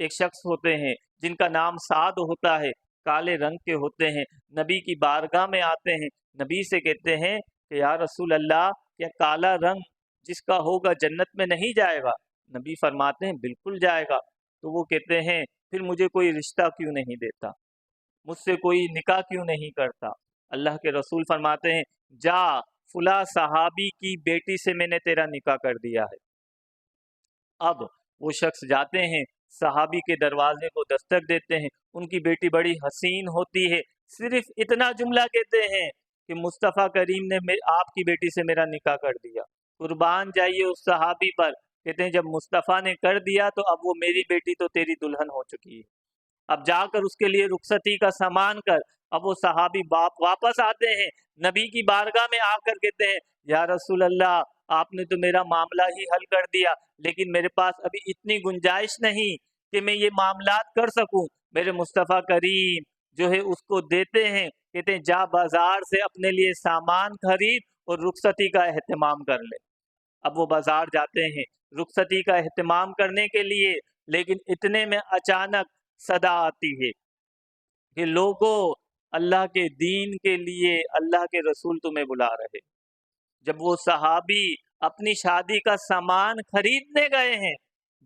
ایک شخص ہوتے ہیں جن کا نام سعد ہوتا ہے، کالے رنگ کے ہوتے ہیں، نبی کی بارگاہ میں آتے ہیں، نبی سے کہتے ہیں کہ یا رسول اللہ، کیا کالا رنگ جس کا ہوگا جنت میں نہیں جائے گا؟ نبی فرماتے ہیں بالکل جائے گا۔ تو وہ کہتے ہیں پھر مجھے کوئی رشتہ کیوں نہیں دیتا، مجھ سے کوئی نکاح کیوں نہیں کرتا؟ اللہ کے رسول فرماتے ہیں جا، فلاں صحابی کی بیٹی سے میں نے تیرا نکاح کر دیا ہے۔ اب وہ شخص جاتے ہیں، صحابی کے دروازے کو دستک دیتے ہیں، ان کی بیٹی بڑی حسین ہوتی ہے، صرف اتنا جملہ کہتے ہیں کہ مصطفیٰ کریم نے آپ کی بیٹی سے میرا نکاح کر دیا۔ قربان جائیے اس صحابی پر، کہتے ہیں جب مصطفیٰ نے کر دیا تو اب وہ میری بیٹی تو تیری دلہن ہو چکی ہے، اب جا کر اس کے لیے رخصتی کا سامان کر۔ اب وہ صحابی واپس آتے ہیں، نبی کی بارگاہ میں آ کر کہتے ہیں یا رسول اللہ، آپ نے تو میرا معاملہ ہی حل کر دیا، لیکن میرے پاس ابھی اتنی گنجائش نہیں کہ میں یہ معاملات کر سکوں۔ میرے مصطفیٰ کریم جو ہے اس کو دیتے ہیں، کہتے ہیں جا بازار سے اپنے لیے سامان خرید اور رخصتی کا اہتمام کر لے۔ اب وہ بازار جاتے ہیں رخصتی کا اہتمام کرنے کے لیے، لیکن اتنے میں اچانک صدا آتی ہے کہ لوگوں، اللہ کے دین کے لیے اللہ کے رسول تمہیں بلا رہے۔ جب وہ صحابی اپنی شادی کا سامان خریدنے گئے ہیں،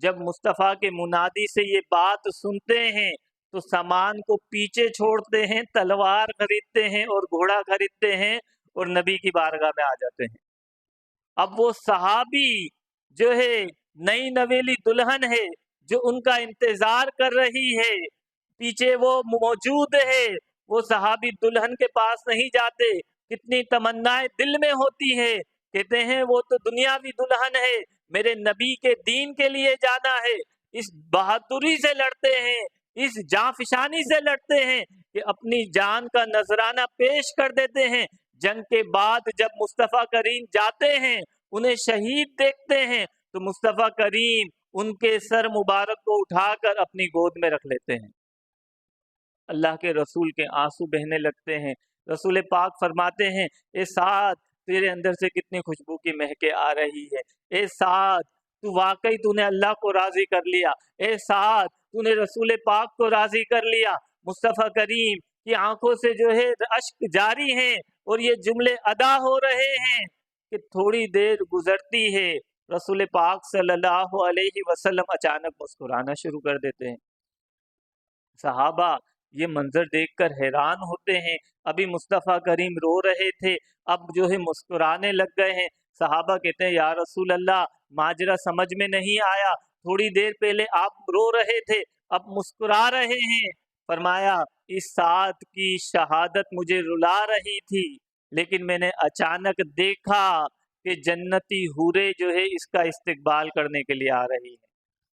جب مصطفیٰ کے منادی سے یہ بات سنتے ہیں تو سامان کو پیچھے چھوڑتے ہیں، تلوار خریدتے ہیں اور گھوڑا خریدتے ہیں اور نبی کی بارگاہ میں آ جاتے ہیں۔ اب وہ صحابی جو ہے نئی نویلی دلہن ہے جو ان کا انتظار کر رہی ہے، پیچھے وہ موجود ہے، وہ صحابی دلہن کے پاس نہیں جاتے، کتنی تمنائیں دل میں ہوتی ہے، کہتے ہیں وہ تو دنیاوی دلہن ہے، میرے نبی کے دین کے لیے جانا ہے۔ اس بہادری سے لڑتے ہیں، اس جانفشانی سے لڑتے ہیں کہ اپنی جان کا نذرانہ پیش کر دیتے ہیں۔ جنگ کے بعد جب مصطفیٰ کریم جاتے ہیں، انہیں شہید دیکھتے ہیں تو مصطفیٰ کریم ان کے سر مبارک کو اٹھا کر اپنی گود میں رکھ لیتے ہیں۔ اللہ کے رسول کے آنسو بہنے لگتے ہیں۔ رسول پاک فرماتے ہیں اے سعد، تیرے اندر سے کتنی خوشبو کی مہکیں آ رہی ہے، اے سعد تو واقعی تو نے اللہ کو راضی کر لیا، اے سعد تو نے رسول پاک کو راضی کر لیا۔ مصطفیٰ کریم کی آنکھوں سے جو ہے اشک جاری ہیں اور یہ جملے ادا ہو رہے ہیں کہ تھوڑی دیر گزرتی ہے، رسول پاک صلی اللہ علیہ وسلم اچانک مسکرانا شروع کر دیتے ہیں۔ صحابہ یہ منظر دیکھ کر حیران ہوتے ہیں، ابھی مصطفیٰ کریم رو رہے تھے، اب جو ہے مسکرانے لگ گئے ہیں۔ صحابہ کہتے ہیں یا رسول اللہ، ماجرا سمجھ میں نہیں آیا، تھوڑی دیر پہلے آپ رو رہے تھے، اب مسکرا رہے ہیں۔ فرمایا اس سعد کی شہادت مجھے رلا رہی تھی، لیکن میں نے اچانک دیکھا کہ جنتی حوریں جو ہے اس کا استقبال کرنے کے لیے آ رہی ہیں،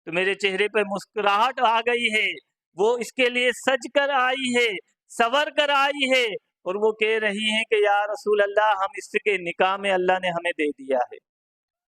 تو میرے چہرے پہ مسکراہٹ آ گئی ہے، وہ اس کے لیے سج کر آئی ہے، سور کر آئی ہے، اور وہ کہہ رہی ہیں کہ یا رسول اللہ، ہم اس کے نکاح میں اللہ نے ہمیں دے دیا ہے۔